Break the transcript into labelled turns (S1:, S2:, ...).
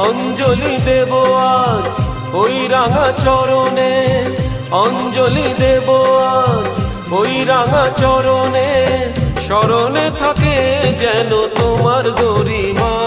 S1: অঞ্জলি দেব আজ ওই রাঙা চরণে, অঞ্জলি দেব আজ ওই রাঙা চরণে। স্মরণে থাকে যেন তোমার গরিমা।